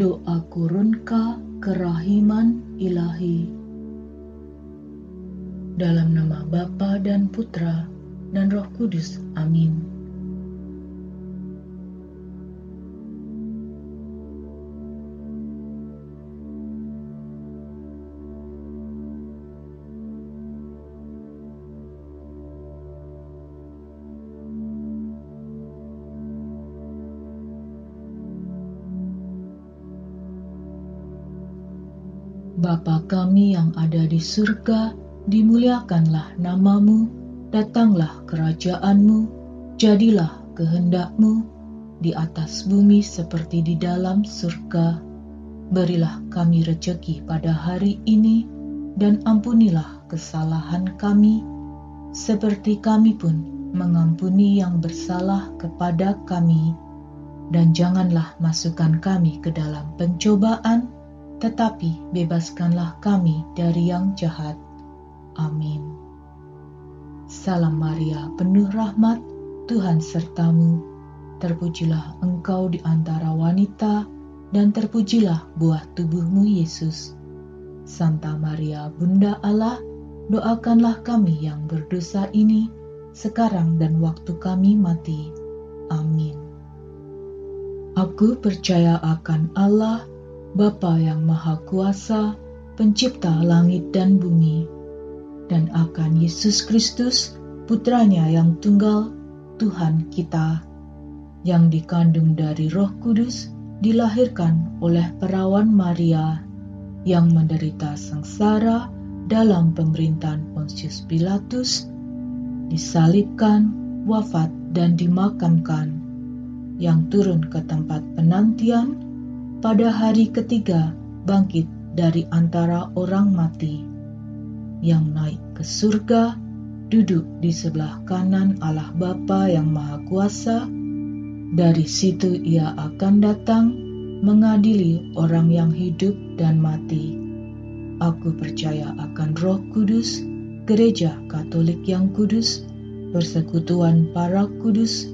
doa kurunka kerahiman ilahi. Dalam nama Bapa dan Putra dan Roh Kudus. Amin. Bapa kami yang ada di surga, dimuliakanlah namamu, datanglah kerajaan-Mu, jadilah kehendak-Mu di atas bumi seperti di dalam surga. Berilah kami rejeki pada hari ini, dan ampunilah kesalahan kami, seperti kami pun mengampuni yang bersalah kepada kami. Dan janganlah masukkan kami ke dalam pencobaan, tetapi bebaskanlah kami dari yang jahat. Amin. Salam Maria, penuh rahmat, Tuhan sertamu. Terpujilah engkau di antara wanita, dan terpujilah buah tubuhmu, Yesus. Santa Maria, Bunda Allah, doakanlah kami yang berdosa ini, sekarang dan waktu kami mati. Amin. Aku percaya akan Allah, Bapa yang Maha Kuasa, Pencipta langit dan bumi, dan akan Yesus Kristus, Putranya yang tunggal, Tuhan kita, yang dikandung dari Roh Kudus, dilahirkan oleh perawan Maria, yang menderita sengsara dalam pemerintahan Pontius Pilatus, disalibkan, wafat dan dimakamkan, yang turun ke tempat penantian, pada hari ketiga bangkit dari antara orang mati, yang naik ke surga, duduk di sebelah kanan Allah Bapa yang Maha Kuasa. Dari situ ia akan datang mengadili orang yang hidup dan mati. Aku percaya akan Roh Kudus, Gereja Katolik yang kudus, persekutuan para kudus,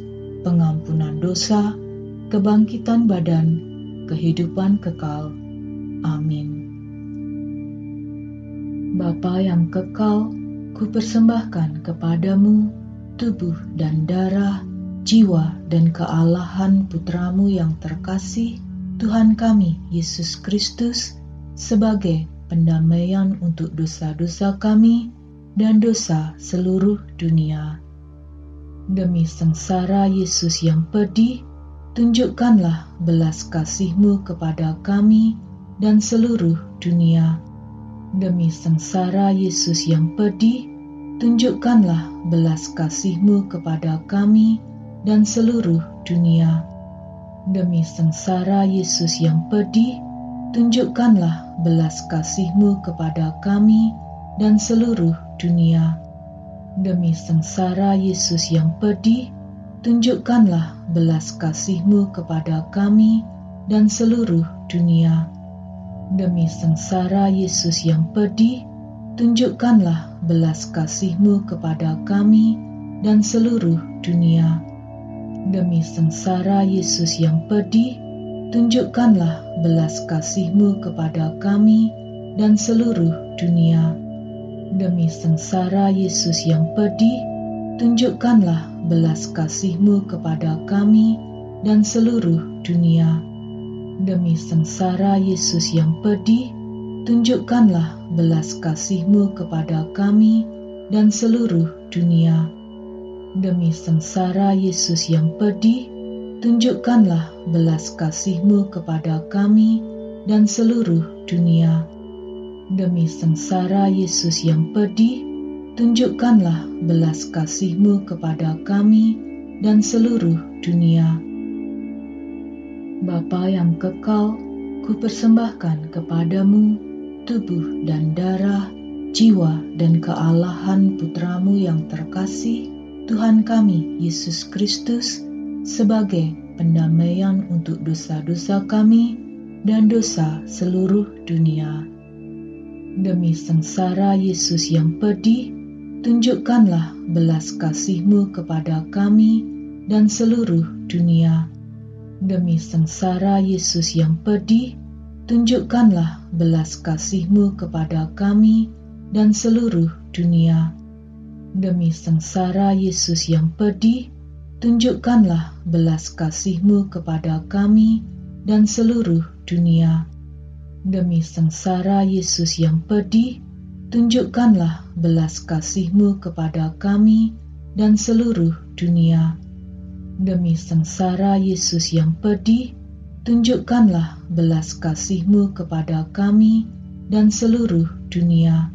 pengampunan dosa, kebangkitan badan, kehidupan kekal. Amin. Bapa yang kekal, kupersembahkan kepadamu tubuh dan darah, jiwa dan kealahan Putramu yang terkasih, Tuhan kami Yesus Kristus, sebagai pendamaian untuk dosa-dosa kami dan dosa seluruh dunia. Demi sengsara Yesus yang pedih, tunjukkanlah belas kasih-Mu kepada kami dan seluruh dunia. Demi sengsara Yesus yang pedih, tunjukkanlah belas kasih-Mu kepada kami dan seluruh dunia. Demi sengsara Yesus yang pedih, tunjukkanlah belas kasih-Mu kepada kami dan seluruh dunia. Demi sengsara Yesus yang pedih, tunjukkanlah belas kasih-Mu kepada kami dan seluruh dunia. Demi sengsara Yesus yang pedih, tunjukkanlah belas kasih-Mu kepada kami dan seluruh dunia. Demi sengsara Yesus yang pedih, tunjukkanlah belas kasih-Mu kepada kami dan seluruh dunia. Demi sengsara Yesus yang pedih, tunjukkanlah belas kasih-Mu kepada kami dan seluruh dunia. Demi sengsara Yesus yang pedih, tunjukkanlah belas kasih-Mu kepada kami dan seluruh dunia. Demi sengsara Yesus yang pedih, tunjukkanlah belas kasih-Mu kepada kami dan seluruh dunia. Demi sengsara Yesus yang pedih, tunjukkanlah belas kasih-Mu kepada kami dan seluruh dunia. Bapa yang kekal, kupersembahkan kepadamu tubuh dan darah, jiwa dan kealahan Putramu yang terkasih, Tuhan kami Yesus Kristus, sebagai pendamaian untuk dosa-dosa kami dan dosa seluruh dunia. Demi sengsara Yesus yang pedih, tunjukkanlah belas kasih-Mu kepada kami dan seluruh dunia. Demi sengsara Yesus yang pedih, tunjukkanlah belas kasih-Mu kepada kami dan seluruh dunia. Demi sengsara Yesus yang pedih, tunjukkanlah belas kasih-Mu kepada kami dan seluruh dunia. Demi sengsara Yesus yang pedih, tunjukkanlah belas kasih-Mu kepada kami dan seluruh dunia. Demi sengsara Yesus yang pedih, tunjukkanlah belas kasih-Mu kepada kami dan seluruh dunia.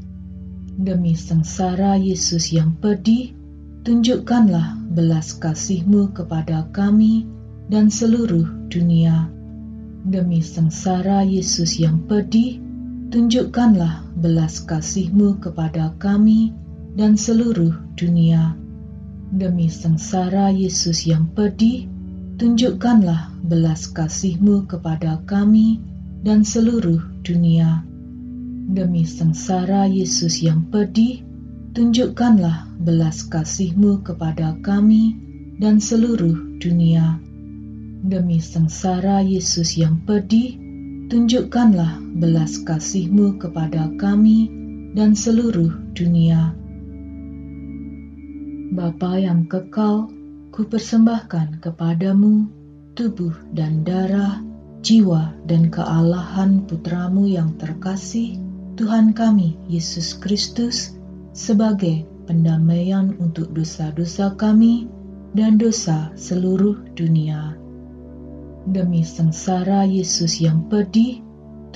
Demi sengsara Yesus yang pedih, tunjukkanlah belas kasih-Mu kepada kami dan seluruh dunia. Demi sengsara Yesus yang pedih, tunjukkanlah belas kasih-Mu kepada kami dan seluruh dunia. Demi sengsara Yesus yang pedih, tunjukkanlah belas kasih-Mu kepada kami dan seluruh dunia. Demi sengsara Yesus yang pedih, tunjukkanlah belas kasih-Mu kepada kami dan seluruh dunia. Demi sengsara Yesus yang pedih, tunjukkanlah belas kasih-Mu kepada kami dan seluruh dunia. Bapa yang kekal, kupersembahkan kepadamu tubuh dan darah, jiwa dan kealahan Putra-Mu yang terkasih, Tuhan kami Yesus Kristus, sebagai pendamaian untuk dosa-dosa kami dan dosa seluruh dunia. Demi sengsara Yesus yang pedih,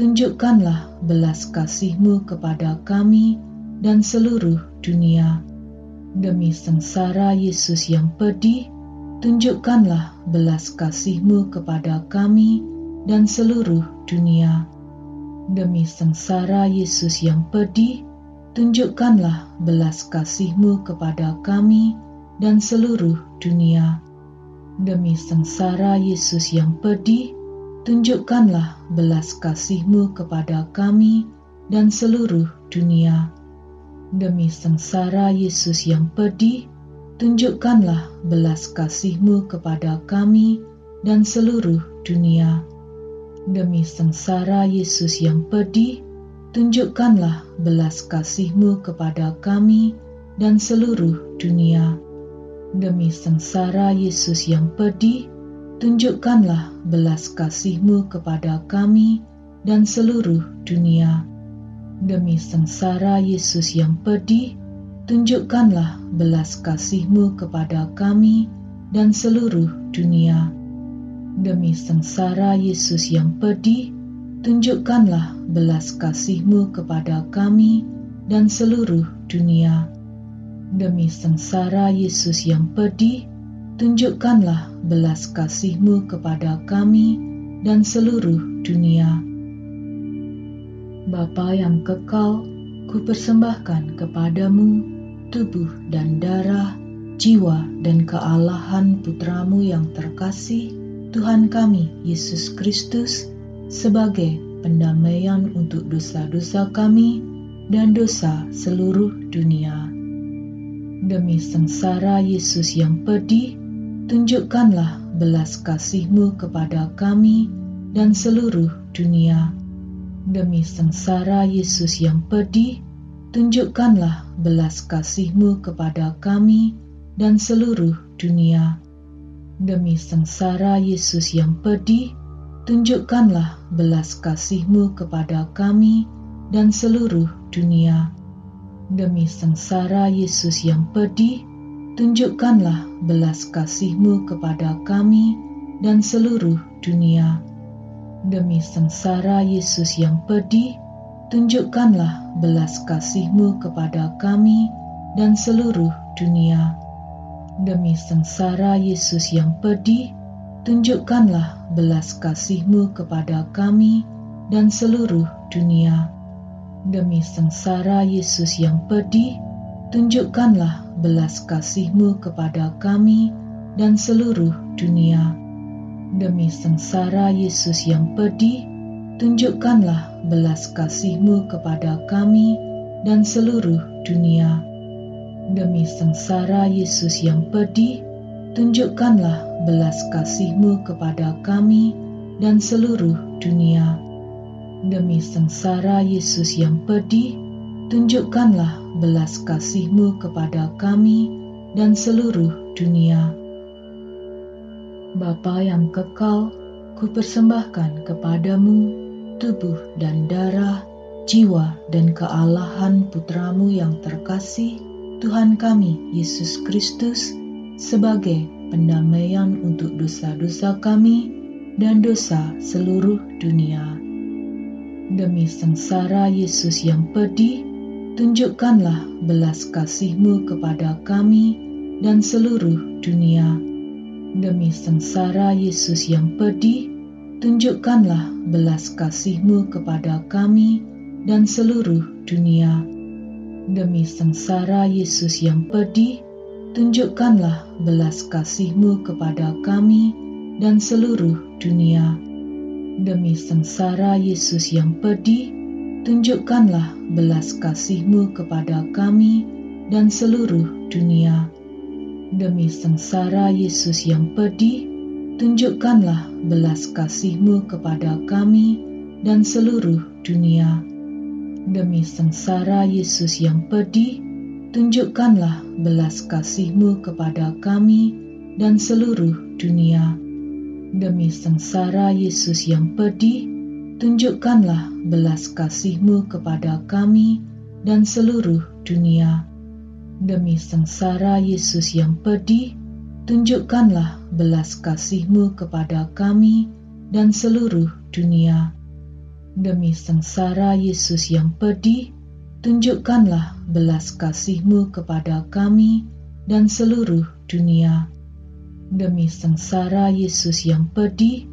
tunjukkanlah belas kasih-Mu kepada kami dan seluruh dunia. Demi sengsara Yesus yang pedih, tunjukkanlah belas kasih-Mu kepada kami dan seluruh dunia. Demi sengsara Yesus yang pedih, tunjukkanlah belas kasih-Mu kepada kami dan seluruh dunia. Demi sengsara Yesus yang pedih, tunjukkanlah belas kasih-Mu kepada kami dan seluruh dunia. Demi sengsara Yesus yang pedih, tunjukkanlah belas kasih-Mu kepada kami dan seluruh dunia. Demi sengsara Yesus yang pedih, tunjukkanlah belas kasih-Mu kepada kami dan seluruh dunia. Demi sengsara Yesus yang pedih, tunjukkanlah belas kasih-Mu kepada kami dan seluruh dunia. Demi sengsara Yesus yang pedih, tunjukkanlah belas kasih-Mu kepada kami dan seluruh dunia. Demi sengsara Yesus yang pedih, tunjukkanlah belas kasih-Mu kepada kami dan seluruh dunia. Demi sengsara Yesus yang pedih, tunjukkanlah belas kasih-Mu kepada kami dan seluruh dunia. Bapa yang kekal, kupersembahkan kepadamu tubuh dan darah, jiwa dan kealahan Putra-Mu yang terkasih, Tuhan kami Yesus Kristus, sebagai pendamaian untuk dosa-dosa kami dan dosa seluruh dunia. Demi sengsara Yesus yang pedih, tunjukkanlah belas kasih-Mu kepada kami dan seluruh dunia. Demi sengsara Yesus yang pedih, tunjukkanlah belas kasih-Mu kepada kami dan seluruh dunia. Demi sengsara Yesus yang pedih, tunjukkanlah belas kasih-Mu kepada kami dan seluruh dunia. Demi sengsara Yesus yang pedih, tunjukkanlah belas kasih-Mu kepada kami dan seluruh dunia. Demi sengsara Yesus yang pedih, tunjukkanlah belas kasih-Mu kepada kami dan seluruh dunia. Demi sengsara Yesus yang pedih, tunjukkanlah belas kasih-Mu kepada kami dan seluruh dunia. Demi sengsara Yesus yang pedih, tunjukkanlah belas kasih-Mu kepada kami dan seluruh dunia. Demi sengsara Yesus yang pedih, tunjukkanlah belas kasih-Mu kepada kami dan seluruh dunia. Demi sengsara Yesus yang pedih, tunjukkanlah belas kasih-Mu kepada kami dan seluruh dunia. Demi sengsara Yesus yang pedih, tunjukkanlah belas kasih-Mu kepada kami dan seluruh dunia. Bapa yang kekal, kupersembahkan kepadamu tubuh dan darah, jiwa dan kealahan Putra-Mu yang terkasih, Tuhan kami Yesus Kristus, sebagai pendamaian untuk dosa-dosa kami dan dosa seluruh dunia. Demi sengsara Yesus yang pedih, tunjukkanlah belas kasih-Mu kepada kami dan seluruh dunia. Demi sengsara Yesus yang pedih, tunjukkanlah belas kasih-Mu kepada kami dan seluruh dunia. Demi sengsara Yesus yang pedih, tunjukkanlah belas kasih-Mu kepada kami dan seluruh dunia. Demi sengsara Yesus yang pedih, tunjukkanlah belas kasih-Mu kepada kami dan seluruh dunia. Demi sengsara Yesus yang pedih, tunjukkanlah belas kasih-Mu kepada kami dan seluruh dunia. Demi sengsara Yesus yang pedih, tunjukkanlah belas kasih-Mu kepada kami dan seluruh dunia. Demi sengsara Yesus yang pedih, tunjukkanlah belas kasih-Mu kepada kami dan seluruh dunia. Demi sengsara Yesus yang pedih, tunjukkanlah belas kasih-Mu kepada kami dan seluruh dunia. Demi sengsara Yesus yang pedih, tunjukkanlah belas kasih-Mu kepada kami dan seluruh dunia. Demi sengsara Yesus yang pedih,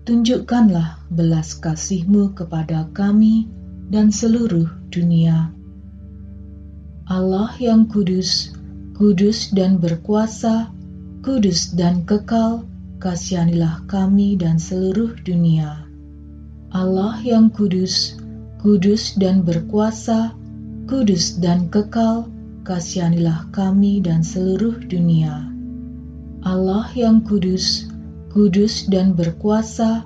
tunjukkanlah belas kasih-Mu kepada kami dan seluruh dunia. Allah yang kudus, kudus dan berkuasa, kudus dan kekal, kasihanilah kami dan seluruh dunia. Allah yang kudus, kudus dan berkuasa, kudus dan kekal, kasihanilah kami dan seluruh dunia. Allah yang kudus, kudus dan berkuasa,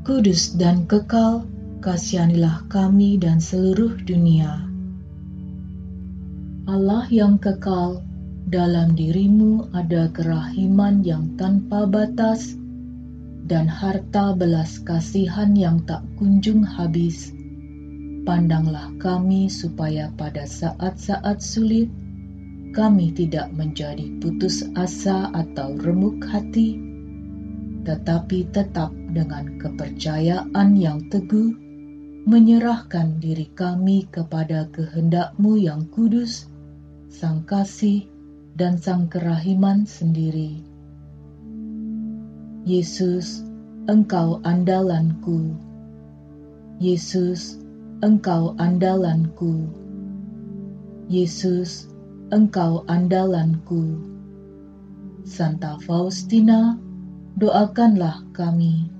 kudus dan kekal, kasihanilah kami dan seluruh dunia. Allah yang kekal, dalam dirimu ada kerahiman yang tanpa batas dan harta belas kasihan yang tak kunjung habis. Pandanglah kami supaya pada saat-saat sulit kami tidak menjadi putus asa atau remuk hati, tetapi tetap dengan kepercayaan yang teguh menyerahkan diri kami kepada kehendak-Mu yang kudus, Sang Kasih dan Sang Kerahiman sendiri. Yesus, Engkau andalanku. Yesus, Engkau andalanku. Yesus, Engkau andalanku. Santa Faustina, doakanlah kami.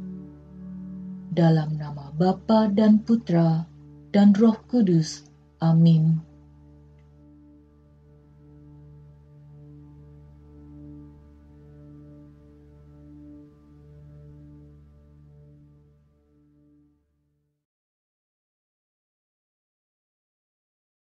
Dalam nama Bapa dan Putra dan Roh Kudus. Amin.